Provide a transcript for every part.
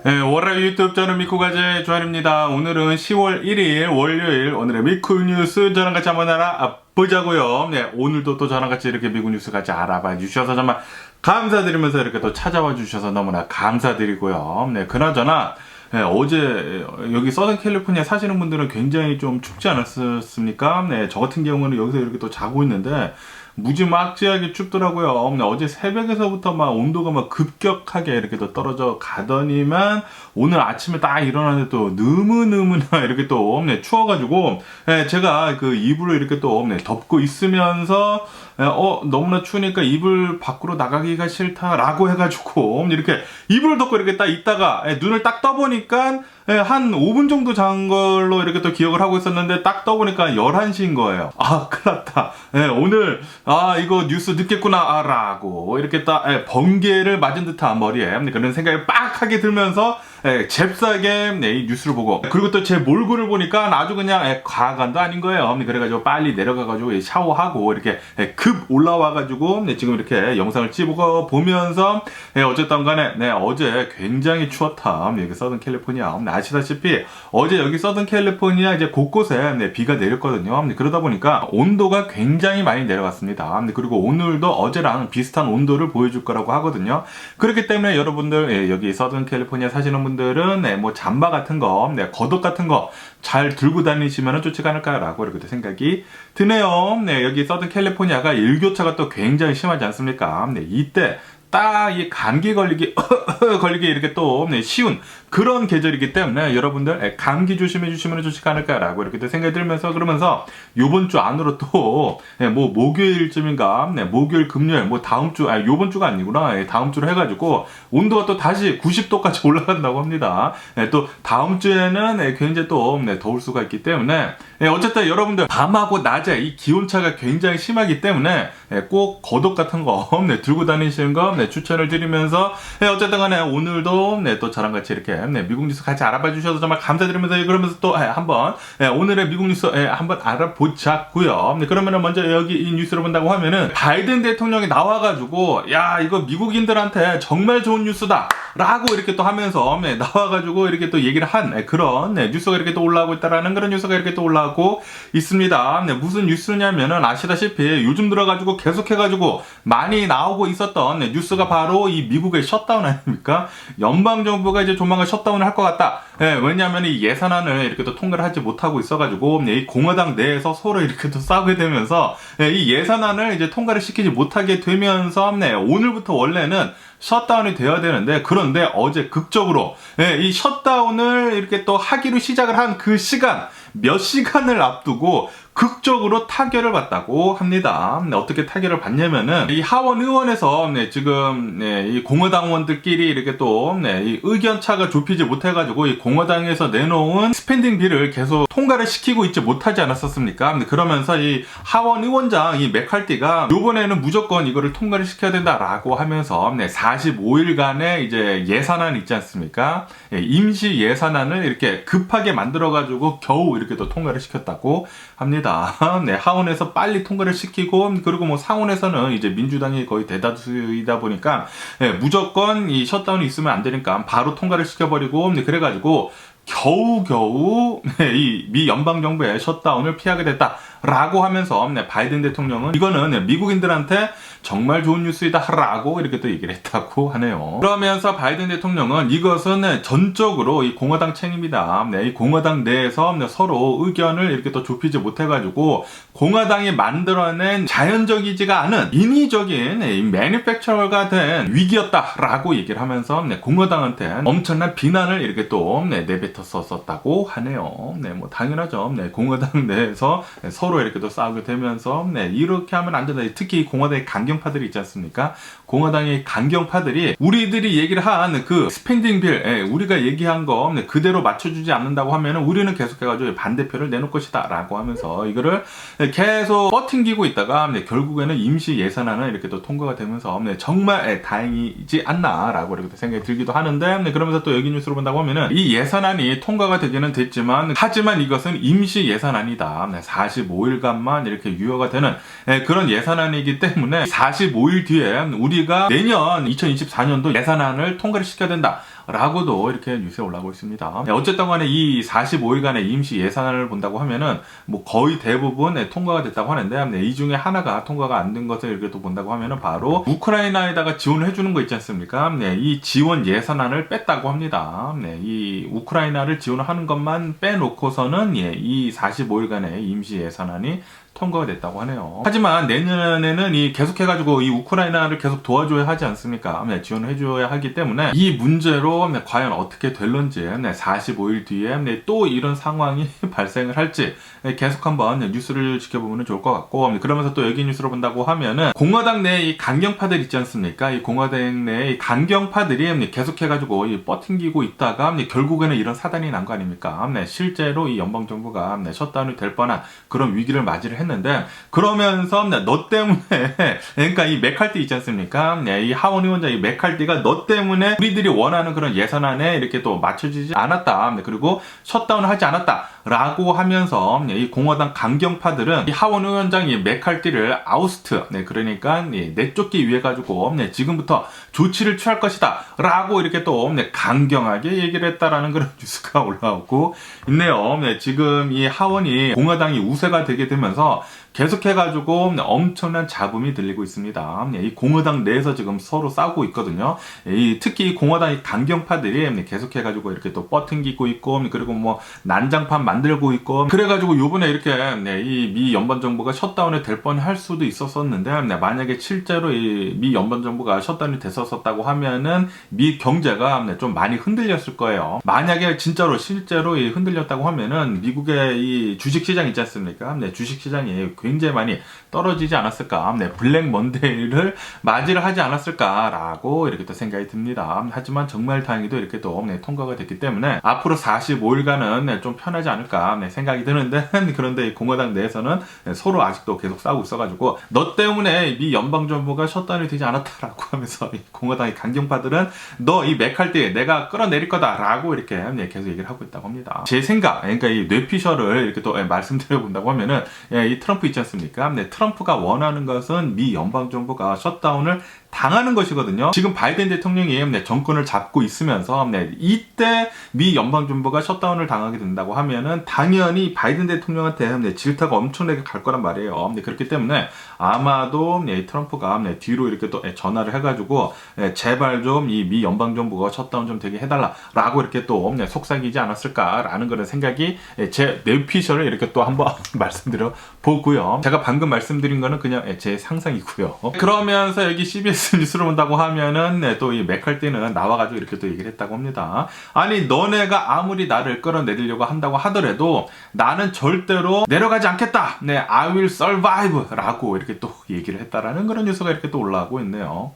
네, 월요일 유튜브 저는 미쿠가제 조한입니다. 오늘은 10월 1일 월요일 오늘의 미쿠 뉴스 저랑 같이 한번 알아보자고요. 네, 오늘도 또 저랑 같이 이렇게 미국 뉴스 같이 알아봐 주셔서 정말 감사드리면서 이렇게 또 찾아와 주셔서 너무나 감사드리고요. 네, 그나저나 네, 어제 여기 서든 캘리포니아 사시는 분들은 굉장히 좀 춥지 않았습니까? 네, 저 같은 경우는 여기서 이렇게 또 자고 있는데 무지막지하게 춥더라고요. 어제 새벽에서부터 막 온도가 막 급격하게 이렇게 또 떨어져 가더니만 오늘 아침에 딱 일어났는데 또 너무너무나 이렇게 또 추워가지고 제가 그 이불을 이렇게 또 덮고 있으면서 너무나 추우니까 이불 밖으로 나가기가 싫다라고 해가지고 이렇게 이불을 덮고 이렇게 딱 있다가 눈을 딱 떠보니까 한 5분 정도 잔 걸로 이렇게 또 기억을 하고 있었는데 딱 떠보니까 11시인 거예요. 아, 큰일 났다. 오늘 이거 뉴스 늦겠구나 라고 이렇게 딱 번개를 맞은 듯한 머리에 그런 생각이 빡 하게 들면서 잽싸게 이 뉴스를 보고 그리고 또 제 몰골을 보니까 아주 그냥 과간도 아닌 거예요. 그래가지고 빨리 내려가가지고 샤워하고 이렇게 급 올라와가지고 지금 이렇게 영상을 찍어 보면서 어쨌든 간에 어제 굉장히 추웠다. 여기 서든 캘리포니아 아시다시피 어제 여기 서든 캘리포니아 이제 곳곳에 비가 내렸거든요. 그러다 보니까 온도가 굉장히 많이 내려갔습니다. 그리고 오늘도 어제랑 비슷한 온도를 보여줄 거라고 하거든요. 그렇기 때문에 여러분들 여기 서든 캘리포니아 사시는 분들은 뭐 잠바 같은 거, 겉옷 같은 거 잘 들고 다니시면 좋지 않을까라고 이렇게 생각이 드네요. 여기 서든 캘리포니아가 일교차가 또 굉장히 심하지 않습니까? 이때 딱 이 감기 걸리기 이렇게 또 쉬운 그런 계절이기 때문에 여러분들 감기 조심해 주시면 좋지 않을까라고 이렇게 또 생각이 들면서 그러면서 요번 주 안으로 또 뭐 목요일쯤인가 목요일 금요일 뭐 다음 주 요번 주가 아니구나 다음 주로 해가지고 온도가 또 다시 90도까지 올라간다고 합니다. 또 다음 주에는 굉장히 또 더울 수가 있기 때문에 어쨌든 여러분들 밤하고 낮에 이 기온차가 굉장히 심하기 때문에 꼭 겉옷 같은 거 들고 다니시는 거 추천을 드리면서 어쨌든 간에 오늘도 또 저랑 같이 이렇게 미국 뉴스 같이 알아봐 주셔서 정말 감사드리면서 그러면서 또 한번 오늘의 미국 뉴스 한번 알아보자고요. 그러면은 먼저 여기 이 뉴스를 본다고 하면은 바이든 대통령이 나와가지고 야 이거 미국인들한테 정말 좋은 뉴스다 라고 이렇게 또 하면서 나와가지고 이렇게 또 얘기를 한 그런 뉴스가 이렇게 또 올라오고 있다라는 그런 뉴스가 이렇게 또 올라오고 있습니다. 무슨 뉴스냐면은 아시다시피 요즘 들어가지고 계속해가지고 많이 나오고 있었던 뉴스가 바로 이 미국의 셧다운 아닙니까? 연방정부가 이제 조만간 셧다운을 할 것 같다. 왜냐하면 이 예산안을 이렇게 또 통과를 하지 못하고 있어가지고 이 공화당 내에서 서로 이렇게 또 싸우게 되면서 이 예산안을 이제 통과를 시키지 못하게 되면서 오늘부터 원래는 셧다운이 되어야 되는데 그런데 어제 극적으로 이 셧다운을 이렇게 또 하기로 시작을 한 그 시간 몇 시간을 앞두고 극적으로 타결을 받다고 합니다. 어떻게 타결을 받냐면은 이 하원 의원에서 지금 이 공화당 의원들끼리 이렇게 또 이 의견 차가 좁히지 못해가지고 이 공화당에서 내놓은 스pen딩 빌을 계속 통과를 시키고 있지 못하지 않았었습니까? 그러면서 이 하원 의원장 이 맥칼티가 이번에는 무조건 이거를 통과를 시켜야 된다라고 하면서 45일간의 이제 예산안 있지 않습니까? 임시 예산안을 이렇게 급하게 만들어가지고 겨우 이렇게 또 통과를 시켰다고 합니다. 하원에서 빨리 통과를 시키고 그리고 뭐 상원에서는 이제 민주당이 거의 대다수이다 보니까 무조건 이 셧다운이 있으면 안 되니까 바로 통과를 시켜버리고 그래가지고 겨우겨우 이 미 연방정부의 셧다운을 피하게 됐다라고 하면서 바이든 대통령은 이거는 미국인들한테 정말 좋은 뉴스이다 라고 이렇게 또 얘기를 했다고 하네요. 그러면서 바이든 대통령은 이것은 전적으로 이 공화당 책임이다. 이 공화당 내에서 서로 의견을 이렇게 또 좁히지 못해가지고 공화당이 만들어낸 자연적이지가 않은 인위적인 매니팩처러가 된 위기였다라고 얘기를 하면서 공화당한테 엄청난 비난을 이렇게 또 내뱉었었다고 하네요. 뭐 당연하죠. 공화당 내에서 서로 이렇게 또 싸우게 되면서 이렇게 하면 안 된다. 특히 공화당의 강경파들이 있지 않습니까? 공화당의 강경파들이 우리들이 얘기를 한 그 스pen딩 빌 우리가 얘기한 거 그대로 맞춰주지 않는다고 하면은 우리는 계속해가지고 반대표를 내놓을 것이다 라고 하면서 이거를 계속 버팅기고 있다가 결국에는 임시 예산안을 이렇게 또 통과가 되면서 정말 다행이지 않나 라고 이렇게 생각이 들기도 하는데 그러면서 또 여기 뉴스로 본다고 하면은 이 예산안이 통과가 되기는 됐지만 하지만 이것은 임시 예산안이다. 45일간만 이렇게 유효가 되는 그런 예산안이기 때문에 45일 뒤에 우리가 내년 2024년도 예산안을 통과를 시켜야 된다 라고도 이렇게 뉴스에 올라오고 있습니다. 어쨌든 간에 이 45일간의 임시 예산을 본다고 하면은 뭐 거의 대부분 통과가 됐다고 하는데 이 중에 하나가 통과가 안 된 것을 이렇게 또 본다고 하면은 바로 우크라이나에다가 지원을 해주는 거 있지 않습니까? 이 지원 예산안을 뺐다고 합니다. 이 우크라이나를 지원하는 것만 빼놓고서는 이 45일간의 임시 예산안이 통과가 됐다고 하네요. 하지만 내년에는 계속해가지고 이 우크라이나를 계속 도와줘야 하지 않습니까? 지원을 해줘야 하기 때문에 이 문제로 과연 어떻게 될런지 45일 뒤에 또 이런 상황이 발생을 할지 계속 한번 뉴스를 지켜보면 좋을 것 같고, 그러면서 또 여기 뉴스를 본다고 하면은 공화당 내 이 강경파들 있지 않습니까? 이 공화당 내 이 강경파들이 계속해가지고 버팅기고 있다가 결국에는 이런 사단이 난 거 아닙니까? 실제로 이 연방정부가 셧다운이 될 뻔한 그런 위기를 맞이를 했는데, 그러면서 너 때문에 그러니까 이 메칼티 있지 않습니까? 이 하원 의원장 이 메칼티가 너 때문에 우리들이 원하는 그런 예산안에 이렇게 또 맞춰지지 않았다. 그리고 셧다운을 하지 않았다. 라고 하면서 이 공화당 강경파들은 이 하원 의원장 이 메칼티를 아우스트, 그러니까 내쫓기 위해 가지고 지금부터 조치를 취할 것이다. 라고 이렇게 또 강경하게 얘기를 했다라는 그런 뉴스가 올라오고 있네요. 지금 이 하원이 공화당이 우세가 되게 되면서 계속해가지고 엄청난 잡음이 들리고 있습니다. 이 공화당 내에서 지금 서로 싸우고 있거든요. 특히 공화당의 강경파들이 계속해가지고 이렇게 또 버팅기고 있고, 그리고 뭐 난장판 만들고 있고, 그래가지고 요번에 이렇게 이 미 연방정부가 셧다운이 될 뻔할 수도 있었었는데, 만약에 실제로 이 미 연방정부가 셧다운이 됐었다고 하면은 미 경제가 좀 많이 흔들렸을 거예요. 만약에 진짜로 실제로 흔들렸다고 하면은 미국의 이 주식시장 있지 않습니까? 주식시장이 굉장히 많이 떨어지지 않았을까, 블랙 먼데이를 맞이를 하지 않았을까라고 이렇게 또 생각이 듭니다. 하지만 정말 다행히도 이렇게 또 통과가 됐기 때문에 앞으로 45일간은 좀 편하지 않을까 생각이 드는데, 그런데 공화당 내에서는 서로 아직도 계속 싸우고 있어가지고 너 때문에 미 연방정부가 셧다운이 되지 않았다라고 하면서 공화당의 강경파들은 너 이 메칼티 내가 끌어내릴 거다라고 이렇게 계속 얘기를 하고 있다고 합니다. 제 생각, 그러니까 이 뇌피셜을 이렇게 또 말씀드려 본다고 하면은 이 트럼프 있지 않습니까? 트럼프가 원하는 것은 미 연방정부가 셧다운을 당하는 것이거든요. 지금 바이든 대통령이 정권을 잡고 있으면서 이때 미 연방정부가 셧다운을 당하게 된다고 하면은 당연히 바이든 대통령한테 질타가 엄청나게 갈 거란 말이에요. 그렇기 때문에 아마도 트럼프가 뒤로 이렇게 또 전화를 해가지고 제발 좀 이 미 연방정부가 셧다운 좀 되게 해달라라고 이렇게 또 속삭이지 않았을까라는 그런 생각이 제 뇌피셜을 이렇게 또 한번 말씀드려 보고요. 제가 방금 말씀드린 거는 그냥 제 상상이고요. 그러면서 여기 CBS 뉴스를 본다고 하면은 또 이 메칼티는 나와가지고 이렇게 또 얘기를 했다고 합니다. 아니 너네가 아무리 나를 끌어내리려고 한다고 하더라도 나는 절대로 내려가지 않겠다. I will survive 라고 이렇게 또 얘기를 했다라는 그런 뉴스가 이렇게 또 올라오고 있네요.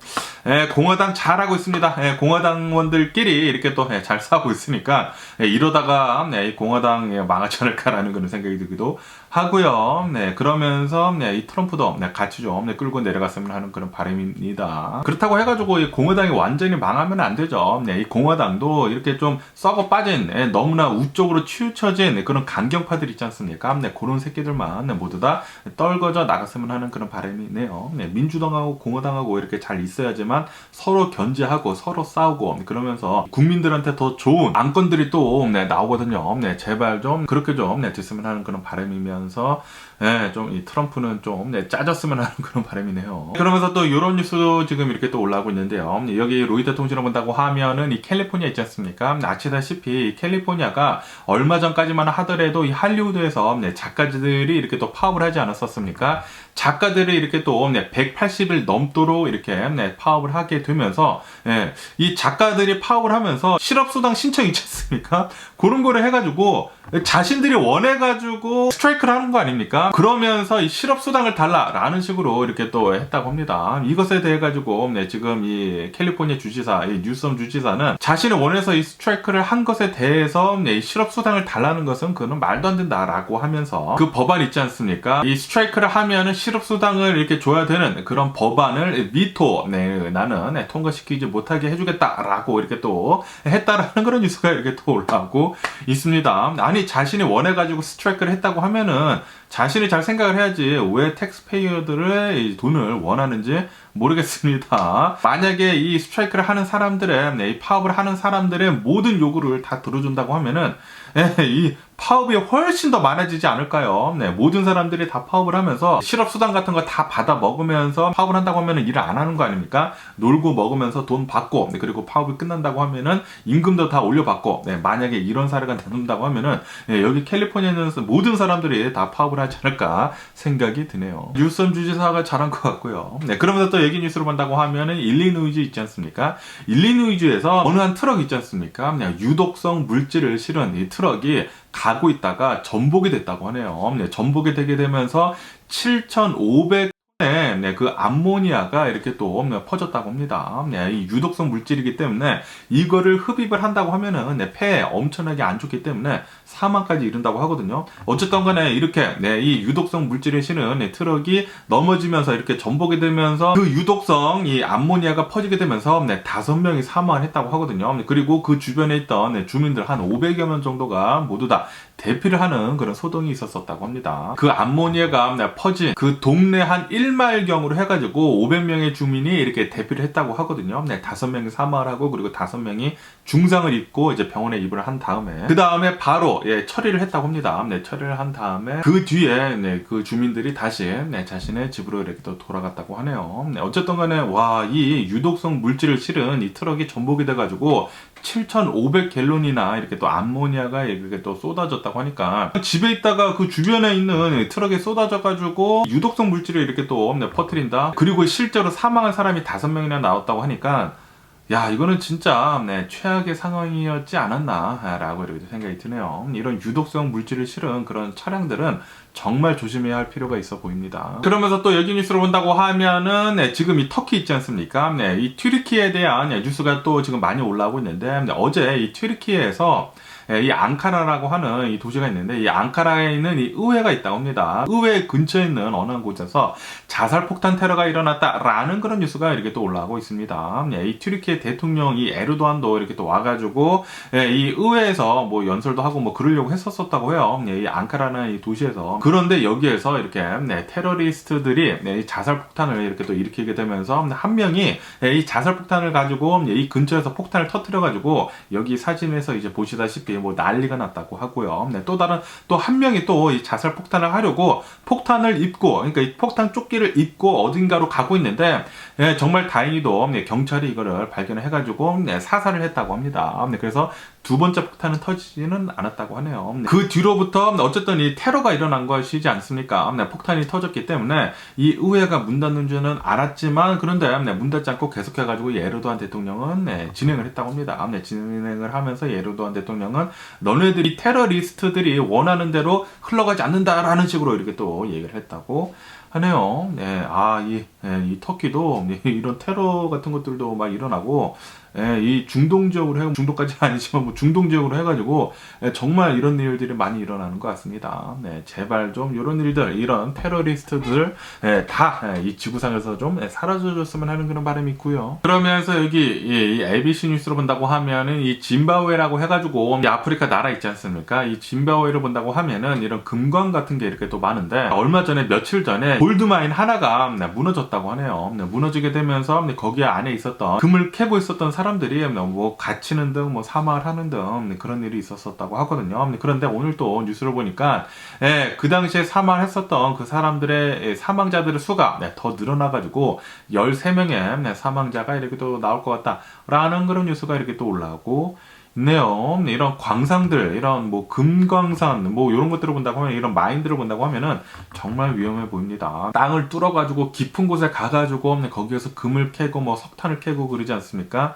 공화당 잘하고 있습니다. 공화당원들끼리 이렇게 또 잘 싸우고 있으니까 이러다가 공화당 망하지 않을까라는 그런 생각이 들기도 하고요. 그러면서 이 트럼프도 같이 좀 끌고 내려갔으면 하는 그런 바람입니다. 그렇다고 해가지고 이 공화당이 완전히 망하면 안 되죠. 이 공화당도 이렇게 좀 썩어 빠진 너무나 우쪽으로 치우쳐진 그런 강경파들 있지 않습니까? 그런 새끼들만 모두 다 떨궈져 나갔으면 하는 그런 바람이네요. 민주당하고 공화당하고 이렇게 잘 있어야지만 서로 견제하고 서로 싸우고 그러면서 국민들한테 더 좋은 안건들이 또 나오거든요. 제발 좀 그렇게 좀 됐으면 하는 그런 바람이면 좀 이 트럼프는 좀 짜졌으면 하는 그런 바람이네요. 그러면서 또 이런 뉴스도 지금 이렇게 또 올라오고 있는데요. 여기 로이터 통신을 본다고 하면은 이 캘리포니아 있지 않습니까? 아시다시피 캘리포니아가 얼마 전까지만 하더라도 이 할리우드에서 작가들이 이렇게 또 파업을 하지 않았었습니까? 작가들이 이렇게 또 180일 넘도록 이렇게 파업을 하게 되면서 이 작가들이 파업을 하면서 실업수당 신청 있지 않습니까? 그런 거를 해가지고 자신들이 원해가지고 스트라이크를 하는 거 아닙니까? 그러면서 이 실업수당을 달라라는 식으로 이렇게 또 했다고 합니다. 이것에 대해 가지고 지금 이 캘리포니아 주지사, 이 뉴섬 주지사는 자신이 원해서 이 스트라이크를 한 것에 대해서 이 실업수당을 달라는 것은 그건 말도 안 된다라고 하면서 그 법안 있지 않습니까? 이 스트라이크를 하면은 실업수당을 이렇게 줘야 되는 그런 법안을 미토, 나는 통과시키지 못하게 해주겠다라고 이렇게 또 했다라는 그런 뉴스가 이렇게 또 올라오고 있습니다. 아니 자신이 원해가지고 스트라이크를 했다고 하면은 자신이 잘 생각을 해야지 왜 텍스페이어들의 이 돈을 원하는지 모르겠습니다. 만약에 이 스트라이크를 하는 사람들의 이 파업을 하는 사람들의 모든 요구를 다 들어준다고 하면은 이 파업이 훨씬 더 많아지지 않을까요? 모든 사람들이 다 파업을 하면서 실업수당 같은 거 다 받아 먹으면서 파업을 한다고 하면은 일을 안 하는 거 아닙니까? 놀고 먹으면서 돈 받고, 그리고 파업이 끝난다고 하면은 임금도 다 올려받고, 만약에 이런 사례가 나온다고 하면은 여기 캘리포니아에 있는 모든 사람들이 다 파업을 하지 않을까 생각이 드네요. 뉴섬 주지사가 잘한 것 같고요. 그러면서 또 얘기 뉴스로 본다고 하면은 일리노이주 있지 않습니까? 일리노이주에서 어느 한 트럭 있지 않습니까? 유독성 물질을 실은 이 트럭이 가고 있다가 전복이 됐다고 하네요. 전복이 되게 되면서 7,500톤의 그 암모니아가 이렇게 또 퍼졌다고 합니다. 이 유독성 물질이기 때문에 이거를 흡입을 한다고 하면은 폐에 엄청나게 안 좋기 때문에 사망까지 이른다고 하거든요. 어쨌든 간에 이렇게 이 유독성 물질을 실은 트럭이 넘어지면서 이렇게 전복이 되면서 그 유독성 이 암모니아가 퍼지게 되면서 5명이 사망을 했다고 하거든요. 그리고 그 주변에 있던 주민들 한 500여 명 정도가 모두 다 대피를 하는 그런 소동이 있었다고 합니다. 그 암모니아가 퍼진 그 동네 한 1마일경으로 해가지고 500명의 주민이 이렇게 대피를 했다고 하거든요. 5명이 사망을 하고 그리고 5명이 중상을 입고 이제 병원에 입원을 한 다음에 그 다음에 바로 처리를 했다고 합니다. 처리를 한 다음에 그 뒤에 그 주민들이 다시 자신의 집으로 이렇게 또 돌아갔다고 하네요. 어쨌든 간에 와, 이 유독성 물질을 실은 이 트럭이 전복이 돼가지고 7,500갤론이나 이렇게 또 암모니아가 이렇게 또 쏟아졌다고 하니까 집에 있다가 그 주변에 있는 트럭에 쏟아져가지고 유독성 물질을 이렇게 또 퍼뜨린다. 그리고 실제로 사망한 사람이 5명이나 나왔다고 하니까 야, 이거는 진짜 최악의 상황이었지 않았나 라고 이렇게 생각이 드네요. 이런 유독성 물질을 실은 그런 차량들은 정말 조심해야 할 필요가 있어 보입니다. 그러면서 또 여기 뉴스를 본다고 하면은 지금 이 터키 있지 않습니까? 이 튀르키예에 대한 뉴스가 또 지금 많이 올라오고 있는데 어제 이 튀르키예에서 이 앙카라라고 하는 이 도시가 있는데 이 앙카라에 있는 이 의회가 있다고 합니다. 의회 근처에 있는 어느 한 곳에서 자살폭탄 테러가 일어났다라는 그런 뉴스가 이렇게 또 올라오고 있습니다. 이 튀르키예 대통령 이 에르도안도 이렇게 또 와가지고 이 의회에서 뭐 연설도 하고 뭐 그러려고 했었다고 해요. 이 앙카라는 이 도시에서. 그런데 여기에서 이렇게 테러리스트들이 이 자살폭탄을 이렇게 또 일으키게 되면서 한 명이 이 자살폭탄을 가지고 이 근처에서 폭탄을 터뜨려가지고 여기 사진에서 이제 보시다시피 뭐 난리가 났다고 하고요. 또 다른 또 한 명이 또 이 자살 폭탄을 하려고 폭탄을 입고 그러니까 이 폭탄 조끼를 입고 어딘가로 가고 있는데 정말 다행히도 경찰이 이거를 발견을 해가지고 사살을 했다고 합니다. 그래서 두 번째 폭탄은 터지지는 않았다고 하네요. 그 뒤로부터 어쨌든 이 테러가 일어난 것이지 않습니까? 폭탄이 터졌기 때문에 이 의회가 문 닫는 줄은 알았지만 그런데 문 닫지 않고 계속해가지고 이 에르도안 대통령은 진행을 했다고 합니다. 진행을 하면서 에르도안 대통령은 너네들이 테러리스트들이 원하는 대로 흘러가지 않는다라는 식으로 이렇게 또 얘기를 했다고 하네요. 이 터키도 이런 테러 같은 것들도 막 일어나고 이 중동 지역으로 중동까지는 아니지만 뭐 중동 지역으로 해가지고 정말 이런 일들이 많이 일어나는 것 같습니다. 제발 좀 이런 일들, 이런 테러리스트들 다 이 지구상에서 좀 사라져줬으면 하는 그런 바람이 있고요. 그러면서 여기 이 ABC 뉴스로 본다고 하면은 이 짐바브웨라고 해가지고 이 아프리카 나라 있지 않습니까? 이 짐바브웨를 본다고 하면은 이런 금광 같은 게 이렇게 또 많은데 얼마 전에 며칠 전에 골드마인 하나가 무너졌다고 하네요. 무너지게 되면서 거기 안에 있었던 금을 캐고 있었던 사람들이 뭐 갇히는 등 뭐 사망을 하는 등 그런 일이 있었다고 하거든요. 그런데 오늘 또 뉴스를 보니까 그 당시에 사망했었던 그 사람들의 사망자들의 수가 더 늘어나가지고 13명의 사망자가 이렇게 또 나올 것 같다라는 그런 뉴스가 이렇게 또 올라오고 있네요. 이런 광산들, 이런 뭐 금광산, 뭐 이런 것들을 본다고 하면, 이런 마인들을 본다고 하면은 정말 위험해 보입니다. 땅을 뚫어가지고 깊은 곳에 가가지고 거기에서 금을 캐고 뭐 석탄을 캐고 그러지 않습니까?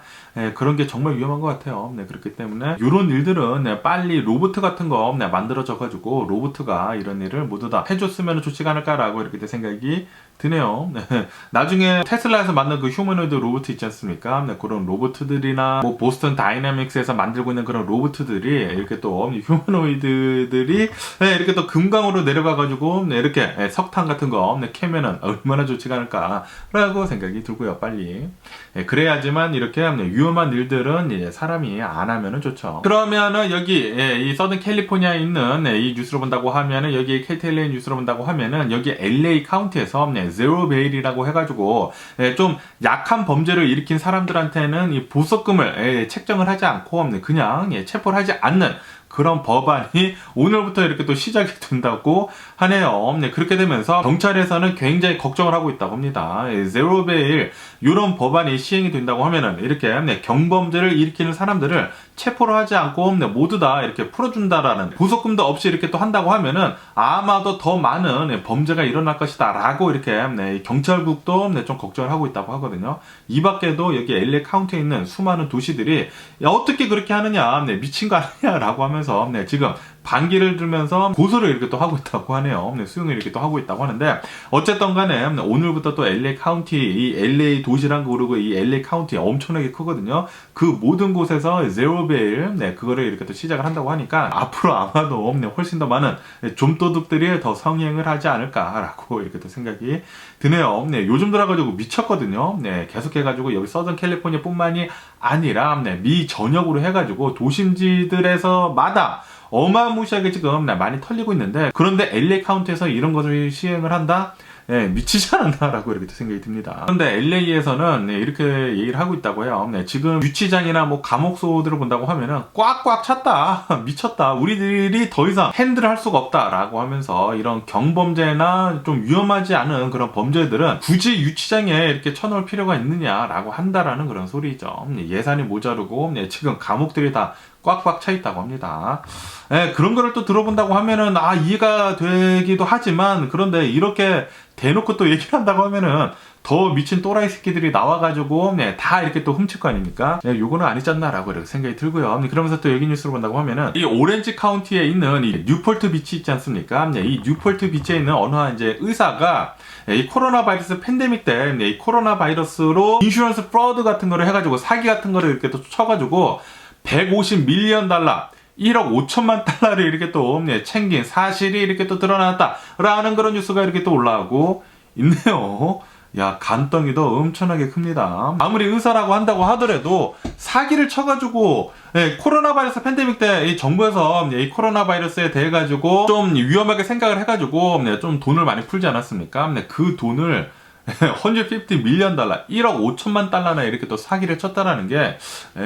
그런 게 정말 위험한 것 같아요. 그렇기 때문에 이런 일들은 빨리 로봇 같은 거 만들어져가지고 로봇가 이런 일을 모두 다 해줬으면 좋지 않을까라고 이렇게 생각이 드네요. 네. 나중에 테슬라에서 만든 그 휴머노이드 로봇 있지 않습니까? 네, 그런 로봇들이나 뭐 보스턴 다이나믹스에서 만들고 있는 그런 로봇들이 이렇게 또 휴머노이드들이 네, 이렇게 또 금강으로 내려가가지고 네, 이렇게 네, 석탄 같은 거 네, 캐면은 얼마나 좋지가 않을까라고 생각이 들고요. 빨리 네, 그래야지만 이렇게 네, 위험한 일들은 이제 사람이 안 하면은 좋죠. 그러면은 여기 예, 이 서든 캘리포니아에 있는 네, 이 뉴스로 본다고 하면은 여기 KTLA 뉴스로 본다고 하면은 여기 LA 카운티에서 네, 제로 베일이라고 해가지고 예, 좀 약한 범죄를 일으킨 사람들한테는 이 보석금을 예, 책정을 하지 않고 그냥 예, 체포를 하지 않는 그런 법안이 오늘부터 이렇게 또 시작이 된다고 하네요. 네, 그렇게 되면서 경찰에서는 굉장히 걱정을 하고 있다고 합니다. 제로 베일 이런 법안이 시행이 된다고 하면은 이렇게 네, 경범죄를 일으키는 사람들을 체포를 하지 않고 네, 모두 다 이렇게 풀어준다라는 보석금도 없이 이렇게 또 한다고 하면은 아마도 더 많은 네, 범죄가 일어날 것이다라고 이렇게 네, 경찰국도 네, 좀 걱정을 하고 있다고 하거든요. 이 밖에도 여기 LA 카운티에 있는 수많은 도시들이 야, 어떻게 그렇게 하느냐, 네, 미친 거 아니냐라고 하면서 네, 지금 반기를 들면서 고소를 이렇게 또 하고 있다고 하네요. 네, 수용을 이렇게 또 하고 있다고 하는데 어쨌든 간에 오늘부터 또 LA 카운티, 이 LA 도시랑 그러고 이 LA 카운티 엄청나게 크거든요. 그 모든 곳에서 제로 베일, 네, 그거를 이렇게 또 시작을 한다고 하니까 앞으로 아마도 네, 훨씬 더 많은 좀도둑들이 더 성행을 하지 않을까라고 이렇게 또 생각이 드네요. 네, 요즘 들어가지고 미쳤거든요. 네, 계속해가지고 여기 서든 캘리포니아 뿐만이 아니라 네, 미 전역으로 해가지고 도심지들에서마다 어마무시하게 지금 많이 털리고 있는데 그런데 LA 카운티에서 이런 것을 시행을 한다? 네, 미치지 않았나라고 이렇게 생각이 듭니다. 그런데 LA에서는 네, 이렇게 얘기를 하고 있다고 해요. 네, 지금 유치장이나 뭐 감옥소들을 본다고 하면은 꽉꽉 찼다. 미쳤다. 우리들이 더 이상 핸들을 할 수가 없다라고 하면서 이런 경범죄나 좀 위험하지 않은 그런 범죄들은 굳이 유치장에 이렇게 쳐놓을 필요가 있느냐라고 한다라는 그런 소리죠. 예산이 모자르고 네, 지금 감옥들이 다 꽉꽉 차 있다고 합니다. 네, 그런 거를 또 들어본다고 하면은 이해가 되기도 하지만 그런데 이렇게 대놓고 또 얘기를 한다고 하면은 더 미친 또라이 새끼들이 나와가지고 네, 다 이렇게 또 훔칠 거 아닙니까? 네, 요거는 아니잖나라고 이렇게 생각이 들고요. 그러면서 또 여기 뉴스로 본다고 하면은 이 오렌지 카운티에 있는 이 뉴폴트 비치 있지 않습니까? 네, 이 뉴폴트 비치에 있는 어느 한 이제 의사가 이 코로나 바이러스 팬데믹 때 이 코로나 바이러스로 인슈런스 프로드 같은 거를 해가지고 사기 같은 거를 이렇게 또 쳐가지고 150 밀리언 달러 1억 5천만 달러를 이렇게 또 챙긴 사실이 이렇게 또 드러났다라는 그런 뉴스가 이렇게 또 올라오고 있네요. 야, 간덩이도 엄청나게 큽니다. 아무리 의사라고 한다고 하더라도 사기를 쳐가지고 코로나 바이러스 팬데믹 때 이 정부에서 이 코로나 바이러스에 대해 가지고 좀 위험하게 생각을 해가지고 좀 돈을 많이 풀지 않았습니까? 그 돈을 150 밀리언 달러, 1억 5천만 달러나 이렇게 또 사기를 쳤다라는 게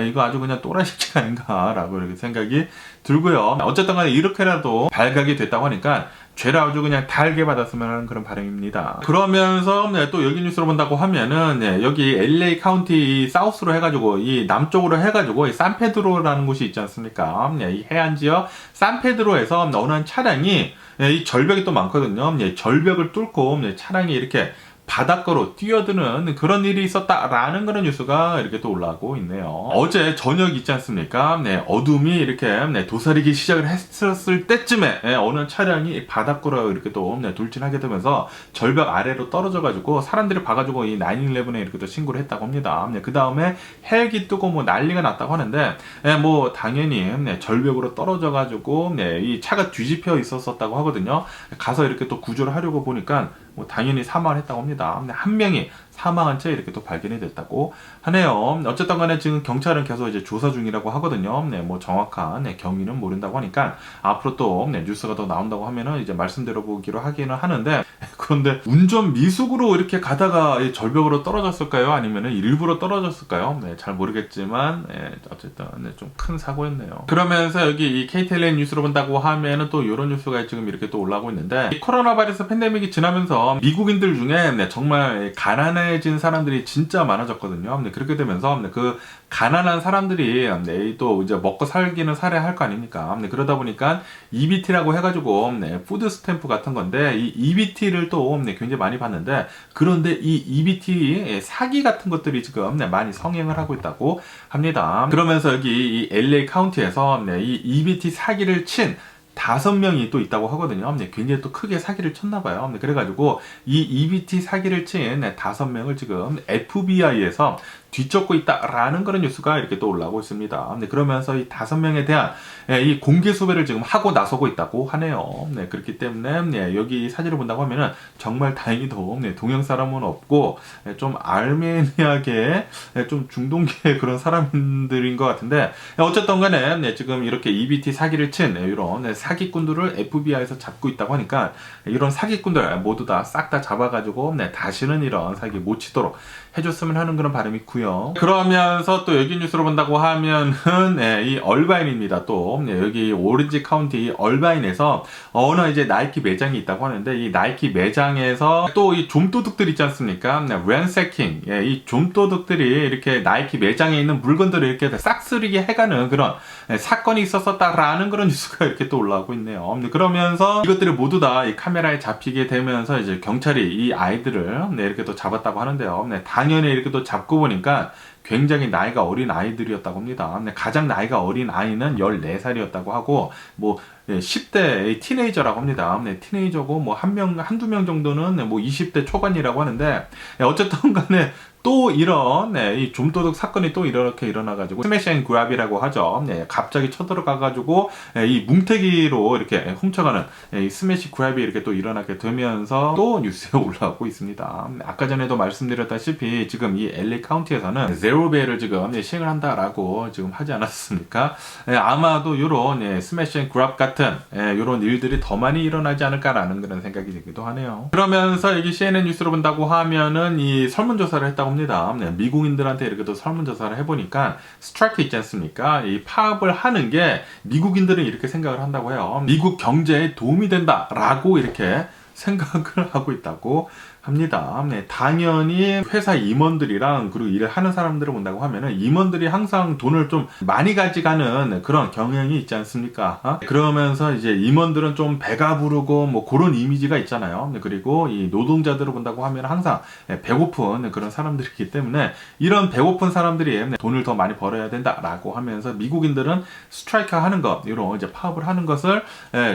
이거 아주 그냥 또라이 새끼 아닌가라고 이렇게 생각이 들고요. 어쨌든 간에 이렇게라도 발각이 됐다고 하니까 죄를 아주 그냥 달게 받았으면 하는 그런 바람입니다. 그러면서 또 여기 뉴스로 본다고 하면은 여기 LA 카운티 사우스로 해가지고 이 남쪽으로 해가지고 이 산페드로라는 곳이 있지 않습니까? 이 해안 지역 산페드로에서 어느 한 차량이 이 절벽이 또 많거든요. 절벽을 뚫고 차량이 이렇게 바닷가로 뛰어드는 그런 일이 있었다라는 그런 뉴스가 이렇게 또 올라오고 있네요. 어제 저녁 있지 않습니까? 네, 어둠이 이렇게 도사리기 시작을 했었을 때쯤에 어느 차량이 바닷가로 이렇게 또 돌진하게 되면서 절벽 아래로 떨어져가지고 사람들이 봐가지고 이 9/11에 이렇게 또 신고를 했다고 합니다. 그 다음에 헬기 뜨고 뭐 난리가 났다고 하는데 뭐 당연히 절벽으로 떨어져가지고 이 차가 뒤집혀 있었다고 하거든요. 가서 이렇게 또 구조를 하려고 보니까 뭐 당연히 사망을 했다고 합니다. 한 명이 사망한 채 이렇게 또 발견이 됐다고 하네요. 어쨌든 간에 지금 경찰은 계속 이제 조사 중이라고 하거든요. 뭐 정확한 경위는 모른다고 하니까 앞으로 또 뉴스가 더 나온다고 하면은 이제 말씀드려 보기로 하기는 하는데 그런데 운전 미숙으로 이렇게 가다가 절벽으로 떨어졌을까요? 아니면은 일부러 떨어졌을까요? 잘 모르겠지만 어쨌든 좀 큰 사고였네요. 그러면서 여기 이 KTLA 뉴스로 본다고 하면은 또 이런 뉴스가 지금 이렇게 또 올라오고 있는데 이 코로나 바이러스 팬데믹이 지나면서 미국인들 중에 정말 가난해진 사람들이 진짜 많아졌거든요. 그렇게 되면서 그 가난한 사람들이 또 이제 먹고 살기는 살아야 할 거 아닙니까? 그러다 보니까 EBT라고 해가지고 푸드 스탬프 같은 건데 이 EBT를 또 굉장히 많이 받는데 그런데 이 EBT 사기 같은 것들이 지금 많이 성행을 하고 있다고 합니다. 그러면서 여기 이 LA 카운티에서 이 EBT 사기를 친 5명이 또 있다고 하거든요. 네, 굉장히 또 크게 사기를 쳤나 봐요. 네, 그래가지고 이 EBT 사기를 친 5명을 지금 FBI에서 뒤쫓고 있다라는 그런 뉴스가 이렇게 또 올라오고 있습니다. 네, 그러면서 이 5명에 대한 이 공개 수배를 지금 하고 나서고 있다고 하네요. 네, 그렇기 때문에 네, 여기 사진을 본다고 하면은 정말 다행히도 네, 동양 사람은 없고 좀 아르메니아계 좀 중동계 그런 사람들인 것 같은데 어쨌든 간에 네, 지금 이렇게 EBT 사기를 친 이런 사기꾼들을 FBI에서 잡고 있다고 하니까 이런 사기꾼들 모두 다 싹 다 잡아가지고 네, 다시는 이런 사기 못 치도록 해줬으면 하는 그런 바람이 있고요. 그러면서 또 여기 뉴스로 본다고 하면은 네, 이 얼바인입니다. 또 네, 여기 오렌지 카운티 얼바인에서 어느 이제 나이키 매장이 있다고 하는데 이 나이키 매장에서 또 이 좀도둑들 있지 않습니까? 네, 랜세킹 이 좀도둑들이 이렇게 나이키 매장에 있는 물건들을 이렇게 싹쓸이게 해가는 그런 사건이 있었다라는 그런 뉴스가 이렇게 또 올라오고 있네요. 그러면서 이것들이 모두 다 이 카메라에 잡히게 되면서 이제 경찰이 이 아이들을 네, 이렇게 또 잡았다고 하는데요. 네, 당연히 이렇게 또 잡고 보니까 굉장히 나이가 어린 아이들이었다고 합니다. 네, 가장 나이가 어린 아이는 14살이었다고 하고 뭐 10대 티네이저라고 합니다. 네, 티네이저고 뭐 한두 명 정도는 뭐 20대 초반이라고 하는데 어쨌든 간에 또 이런 이 좀도둑 사건이 또 이렇게 일어나가지고 스매시 앤 그랍이라고 하죠. 네, 갑자기 쳐들어가가지고 이 뭉태기로 이렇게 훔쳐가는 이 스매시 그랍이 이렇게 또 일어나게 되면서 또 뉴스에 올라오고 있습니다. 아까 전에도 말씀드렸다시피 지금 이 LA 카운티에서는 제로베이를 지금 시행을 한다라고 지금 하지 않았습니까? 아마도 이런 스매시 앤 그랍 같은 이런 일들이 더 많이 일어나지 않을까라는 그런 생각이 들기도 하네요. 그러면서 여기 CNN 뉴스로 본다고 하면은 이 설문조사를 했다고 합니다. 네, 미국인들한테 이렇게 또 설문조사를 해보니까 스트라이크 있지 않습니까? 이 파업을 하는 게 미국인들은 이렇게 생각을 한다고 해요. 미국 경제에 도움이 된다라고 이렇게 생각을 하고 있다고 합니다. 네, 당연히 회사 임원들이랑 그리고 일을 하는 사람들을 본다고 하면은 임원들이 항상 돈을 좀 많이 가져가는 그런 경향이 있지 않습니까? 그러면서 이제 임원들은 좀 배가 부르고 뭐 그런 이미지가 있잖아요. 그리고 이 노동자들을 본다고 하면 항상 배고픈 그런 사람들이기 때문에 이런 배고픈 사람들이 돈을 더 많이 벌어야 된다라고 하면서 미국인들은 스트라이크 하는 것, 이런 이제 파업을 하는 것을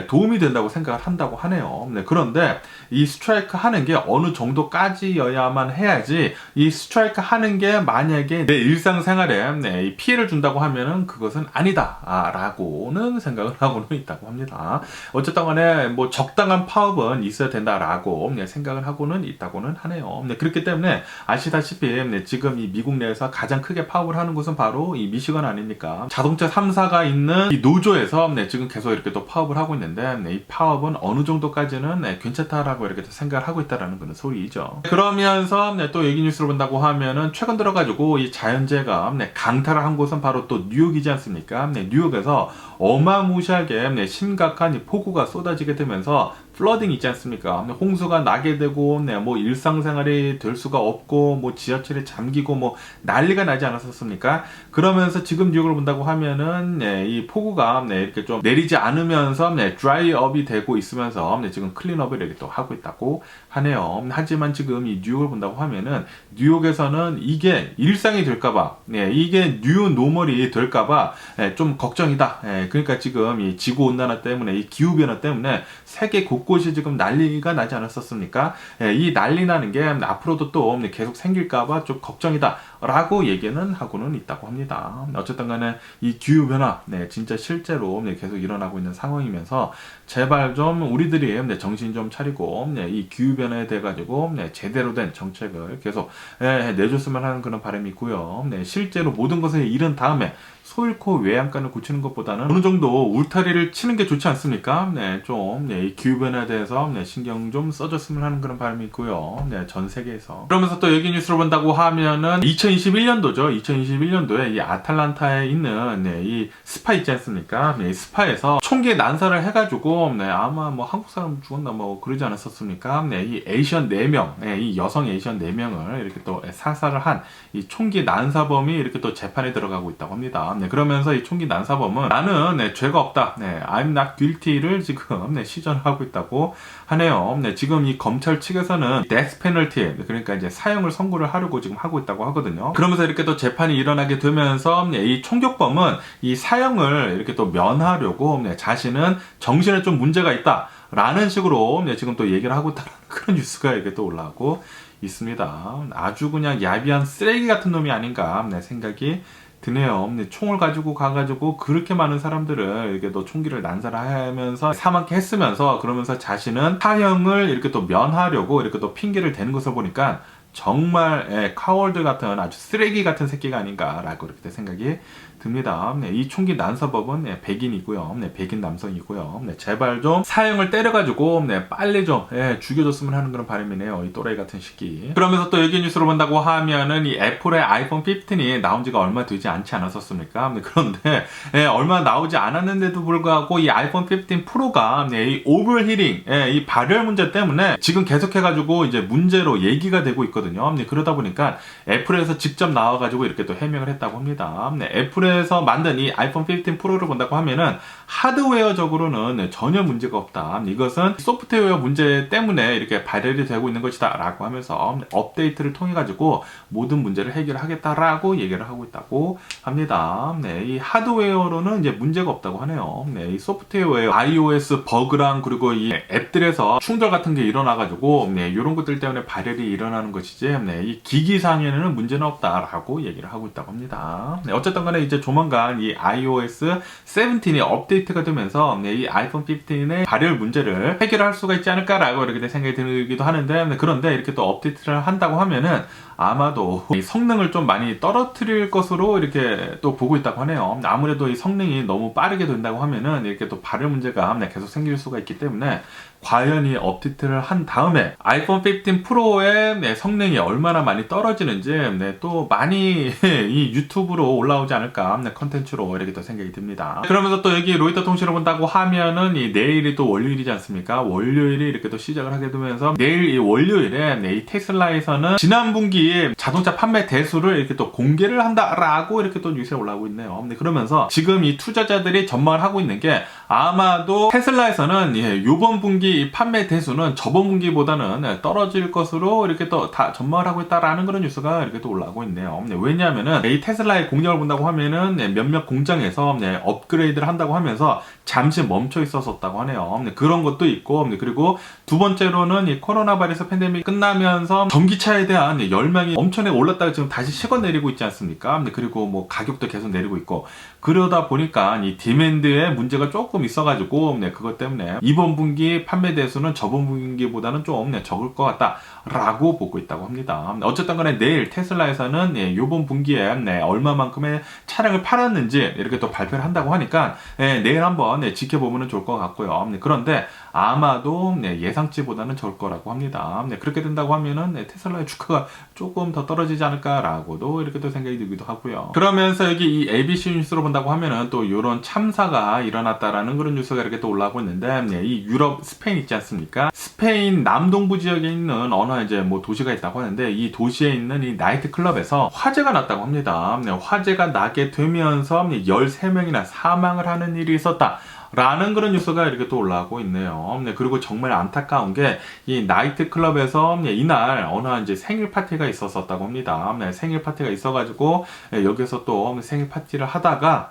도움이 된다고 생각을 한다고 하네요. 그런데 이 스트라이크 하는 게 어느 정도까지여야만 해야지 이 스트라이크 하는 게 만약에 내 일상생활에 피해를 준다고 하면은 그것은 아니다 라고는 생각을 하고는 있다고 합니다. 어쨌든 간에 뭐 적당한 파업은 있어야 된다라고 생각을 하고는 있다고는 하네요. 그렇기 때문에 아시다시피 지금 이 미국 내에서 가장 크게 파업을 하는 곳은 바로 이 미시건 아닙니까? 자동차 3사가 있는 이 노조에서 지금 계속 이렇게 또 파업을 하고 있는데 이 파업은 어느 정도까지는 괜찮다라고 이렇게 생각을 하고 있다라는 거는 소리죠. 그러면서 또 여기 뉴스를 본다고 하면은 최근 들어가지고 이 자연재해가 강타를 한 곳은 바로 또 뉴욕이지 않습니까? 뉴욕에서 어마무시하게 심각한 이 폭우가 쏟아지게 되면서 플러딩 있지 않습니까? 홍수가 나게 되고 뭐 일상생활이 될 수가 없고 뭐 지하철이 잠기고 뭐 난리가 나지 않았었습니까? 그러면서 지금 뉴욕을 본다고 하면은 이 폭우가 이렇게 좀 내리지 않으면서 드라이업이 되고 있으면서 지금 클린업을 이렇게 또 하고 있다고 하네요. 하지만 지금 이 뉴욕을 본다고 하면은 뉴욕에서는 이게 일상이 될까봐 이게 뉴 노멀이 될까봐 좀 걱정이다. 그러니까 지금 이 지구 온난화 때문에 이 기후 변화 때문에 세계 곳곳이 지금 난리가 나지 않았었습니까? 이 난리 나는 게 앞으로도 또 계속 생길까봐 좀 걱정이다 라고 얘기는 하고는 있다고 합니다. 어쨌든 간에 이 기후 변화 진짜 실제로 계속 일어나고 있는 상황이면서 제발 좀 우리들이 정신 좀 차리고 이 기후 변화에 대해 가지고 제대로 된 정책을 계속 내줬으면 하는 그런 바람이 있고요. 실제로 모든 것을 잃은 다음에 소 잃고 외양간을 고치는 것보다는 어느 정도 울타리를 치는 게 좋지 않습니까? 이 기후변화에 대해서 신경 좀 써줬으면 하는 그런 바람이 있고요. 전 세계에서. 그러면서 또 여기 뉴스로 본다고 하면은 2021년도죠. 2021년도에 이 아틀란타에 있는 이 스파 있지 않습니까? 스파에서 총기 난사를 해가지고 아마 뭐 한국 사람 죽었나 뭐 그러지 않았었습니까? 이 에이션 4명, 이 여성 에이션 4명을 이렇게 또 사살을 한 이 총기 난사범이 이렇게 또 재판에 들어가고 있다고 합니다. 그러면서 이 총기 난사범은 나는 죄가 없다. I'm not guilty를 지금 시전하고 있다고 있다고 하네요. 네, 지금 이 검찰 측에서는 데스 페널티, 그러니까 이제 사형을 선고를 하려고 지금 하고 있다고 하거든요. 그러면서 이렇게 또 재판이 일어나게 되면서 이 총격범은 이 사형을 이렇게 또 면하려고 자신은 정신에 좀 문제가 있다 라는 식으로 지금 또 얘기를 하고 있다는 그런 뉴스가 이렇게 또 올라오고 있습니다. 아주 그냥 야비한 쓰레기 같은 놈이 아닌가 생각이 드네요. 총을 가지고 가가지고 그렇게 많은 사람들을 이렇게 또 총기를 난사하면서 사망케 했으면서 그러면서 자신은 사형을 이렇게 또 면하려고 이렇게 또 핑계를 대는 것을 보니까 정말 카월드 같은 아주 쓰레기 같은 새끼가 아닌가라고 이렇게 생각이 듭니다. 이 총기 난사법은 백인이고요. 백인 남성이고요. 제발 좀 사형을 때려가지고 빨리 좀 죽여줬으면 하는 그런 바람이네요. 이 또라이 같은 새끼. 그러면서 또 여기 뉴스를 본다고 하면은 이 애플의 아이폰 15이 나온 지가 얼마 되지 않지 않았었습니까? 그런데 얼마 나오지 않았는데도 불구하고 이 아이폰 15 프로가 이 오버히팅, 이 발열 문제 때문에 지금 계속해가지고 이제 문제로 얘기가 되고 있거든요. 그러다 보니까 애플에서 직접 나와가지고 이렇게 또 해명을 했다고 합니다. 애플에서 만든 이 아이폰 15 프로를 본다고 하면은 하드웨어적으로는 전혀 문제가 없다. 이것은 소프트웨어 문제 때문에 이렇게 발열이 되고 있는 것이다 라고 하면서 업데이트를 통해 가지고 모든 문제를 해결하겠다라고 얘기를 하고 있다고 합니다. 이 하드웨어로는 이제 문제가 없다고 하네요. 이 소프트웨어 iOS 버그랑 그리고 이 앱들에서 충돌 같은 게 일어나 가지고 이런 것들 때문에 발열이 일어나는 것이지 이 기기상에는 문제는 없다라고 얘기를 하고 있다고 합니다. 어쨌든 간에 이제 조만간 이 iOS 17이 업데이트가 되면서 이 아이폰 15의 발열 문제를 해결할 수가 있지 않을까라고 이렇게 생각이 들기도 하는데, 그런데 이렇게 또 업데이트를 한다고 하면은 아마도 이 성능을 좀 많이 떨어뜨릴 것으로 이렇게 또 보고 있다고 하네요. 아무래도 이 성능이 너무 빠르게 된다고 하면은 이렇게 또 발열 문제가 계속 생길 수가 있기 때문에 과연 이 업데이트를 한 다음에 아이폰 15 프로의 성능이 얼마나 많이 떨어지는지 또 많이 이 유튜브로 올라오지 않을까 컨텐츠로 이렇게 또 생각이 듭니다. 그러면서 또 여기 로이터 통신을 본다고 하면은 이 내일이 또 월요일이지 않습니까? 월요일이 이렇게 또 시작을 하게 되면서 내일 이 월요일에 이 테슬라에서는 지난 분기 자동차 판매 대수를 이렇게 또 공개를 한다라고 이렇게 또 뉴스에 올라오고 있네요. 그러면서 지금 이 투자자들이 전망을 하고 있는 게 아마도 테슬라에서는 이번 분기 판매 대수는 저번 분기보다는 떨어질 것으로 이렇게 또 다 전망을 하고 있다라는 그런 뉴스가 이렇게 또 올라오고 있네요. 왜냐하면은 이 테슬라의 공장을 본다고 하면은 몇몇 공장에서 업그레이드를 한다고 하면서 잠시 멈춰 있었다고 하네요. 그런 것도 있고, 그리고 두 번째로는 이 코로나 바이러스 팬데믹 끝나면서 전기차에 대한 열망이 엄청나게 올랐다가 지금 다시 식어내리고 있지 않습니까? 그리고 뭐 가격도 계속 내리고 있고, 그러다 보니까 이 디맨드에 문제가 조금 있어가지고 그것 때문에 이번 분기 판매 대수는 저번 분기보다는 좀 적을 것 같다라고 보고 있다고 합니다. 어쨌든 간에 내일 테슬라에서는 이번 분기에 얼마만큼의 차량을 팔았는지 이렇게 또 발표를 한다고 하니까 내일 한번 지켜보면 좋을 것 같고요. 그런데 아마도 예상치보다는 적을 거라고 합니다. 그렇게 된다고 하면은 테슬라의 주가가 조금 더 떨어지지 않을까라고도 이렇게 또 생각이 들기도 하고요. 그러면서 여기 이 ABC 뉴스로 본다고 하면은 또 이런 참사가 일어났다라는 그런 뉴스가 이렇게 또 올라오고 있는데, 이 유럽 스페인 있지 않습니까? 스페인 남동부 지역에 있는 어느 이제 뭐 도시가 있다고 하는데, 이 도시에 있는 이 나이트 클럽에서 화재가 났다고 합니다. 화재가 나게 되면서 13명이나 사망을 하는 일이 있었다 라는 그런 뉴스가 이렇게 또 올라오고 있네요. 그리고 정말 안타까운 게 이 나이트 클럽에서 이날 어느 이제 생일 파티가 있었다고 합니다. 생일 파티가 있어가지고 여기서 또 생일 파티를 하다가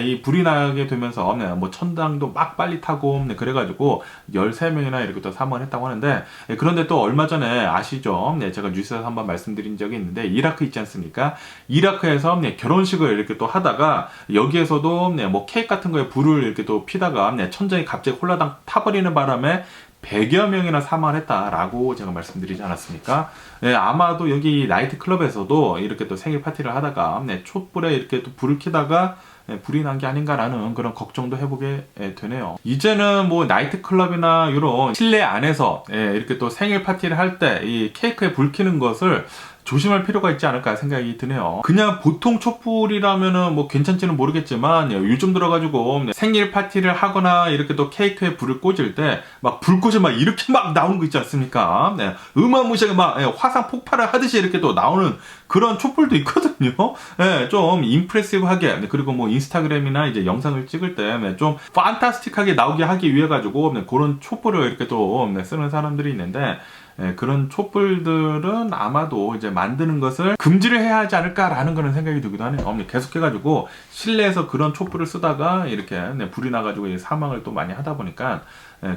이 불이 나게 되면서 뭐 천장도 막 빨리 타고 그래가지고 13명이나 이렇게 또 사망을 했다고 하는데, 그런데 또 얼마 전에 아시죠? 제가 뉴스에서 한번 말씀드린 적이 있는데, 이라크 있지 않습니까? 이라크에서 결혼식을 이렇게 또 하다가 여기에서도 뭐 케이크 같은 거에 불을 이렇게 또 피다가 천장이 갑자기 홀라당 타버리는 바람에 100여 명이나 사망을 했다라고 제가 말씀드리지 않았습니까? 아마도 여기 나이트 클럽에서도 이렇게 또 생일 파티를 하다가 촛불에 이렇게 또 불을 켜다가 불이 난 게 아닌가라는 그런 걱정도 해보게 되네요. 이제는 뭐 나이트클럽이나 이런 실내 안에서 이렇게 또 생일 파티를 할 때 이 케이크에 불 켜는 것을 조심할 필요가 있지 않을까 생각이 드네요. 그냥 보통 촛불이라면은 뭐 괜찮지는 모르겠지만 요즘 들어가지고 생일 파티를 하거나 이렇게 또 케이크에 불을 꽂을 때 막 불꽃이 막 이렇게 막 나오는 거 있지 않습니까? 네, 어마무시하게 막 화상 폭발을 하듯이 이렇게 또 나오는 그런 촛불도 있거든요. 네, 좀 임프레시브하게 그리고 뭐 인스타그램이나 이제 영상을 찍을 때 좀 판타스틱하게 나오게 하기 위해 가지고 그런 촛불을 이렇게 또 쓰는 사람들이 있는데 그런 촛불들은 아마도 이제 만드는 것을 금지를 해야 하지 않을까라는 그런 생각이 들기도 하네요. 계속해가지고 실내에서 그런 촉불을 쓰다가 이렇게 불이 나가지고 사망을 또 많이 하다 보니까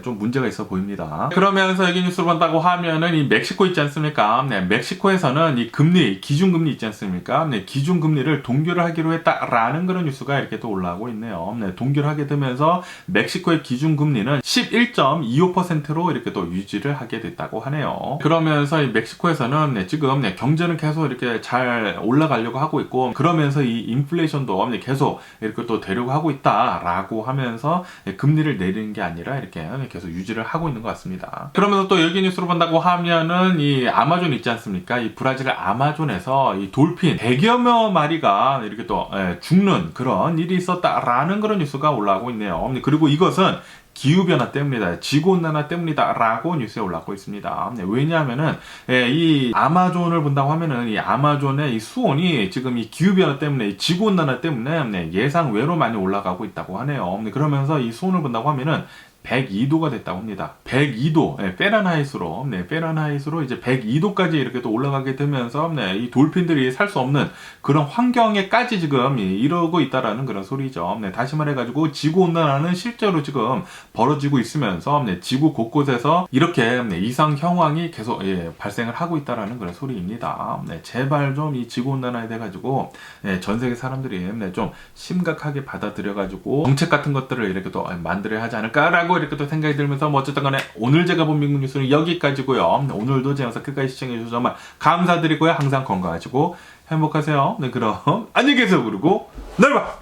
좀 문제가 있어 보입니다. 그러면서 여기 뉴스를 본다고 하면은 이 멕시코 있지 않습니까? 멕시코에서는 이 금리, 기준금리 있지 않습니까? 기준금리를 동결을 하기로 했다라는 그런 뉴스가 이렇게 또 올라오고 있네요. 동결하게 되면서 멕시코의 기준금리는 11.25%로 이렇게 또 유지를 하게 됐다고 하네요. 그러면서 이 멕시코에서는 지금 경제는 계속 이렇게 잘 올라가려고 하고 있고, 그러면서 이 인플레이션도 계속 이렇게 또 되려고 하고 있다라고 하면서 금리를 내리는 게 아니라 이렇게 계속 유지를 하고 있는 것 같습니다. 그러면서 또 여기 뉴스로 본다고 하면은 이 아마존 있지 않습니까? 이 브라질 아마존에서 이 돌핀 100여 마리가 이렇게 또 죽는 그런 일이 있었다라는 그런 뉴스가 올라오고 있네요. 그리고 이것은 기후변화 때문이다, 지구온난화 때문이다 라고 뉴스에 올라오고 있습니다. 왜냐하면은 이 아마존을 본다고 하면은 이 아마존의 이 수온이 지금 이 기후변화 때문에, 이 지구온난화 때문에 예상 외로 많이 올라가고 있다고 하네요. 그러면서 이 수온을 본다고 하면은 102도가 됐다고 합니다. 102도, 페란하이트로, 페란하이트로 이제 102도까지 이렇게 또 올라가게 되면서, 이 돌핀들이 살 수 없는 그런 환경에까지 지금 이러고 있다라는 그런 소리죠. 다시 말해가지고, 지구온난화는 실제로 지금 벌어지고 있으면서, 지구 곳곳에서 이렇게 이상 현황이 계속 발생을 하고 있다라는 그런 소리입니다. 제발 좀 이 지구온난화에 대해가지고, 전 세계 사람들이 좀 심각하게 받아들여가지고, 정책 같은 것들을 이렇게 또 만들어야 하지 않을까라고 이렇게 또 생각이 들면서 뭐 어쨌든 간에 오늘 제가 본 미국 뉴스는 여기까지고요. 오늘도 제 영상 끝까지 시청해주셔서 정말 감사드리고요. 항상 건강하시고 행복하세요. 네, 그럼 안녕히 계세요. 그리고 내일 봐.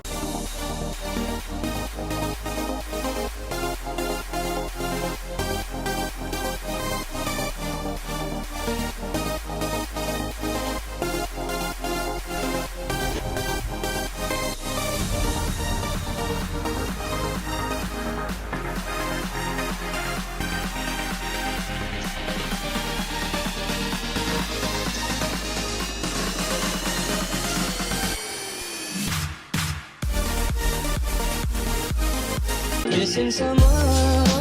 Missing someone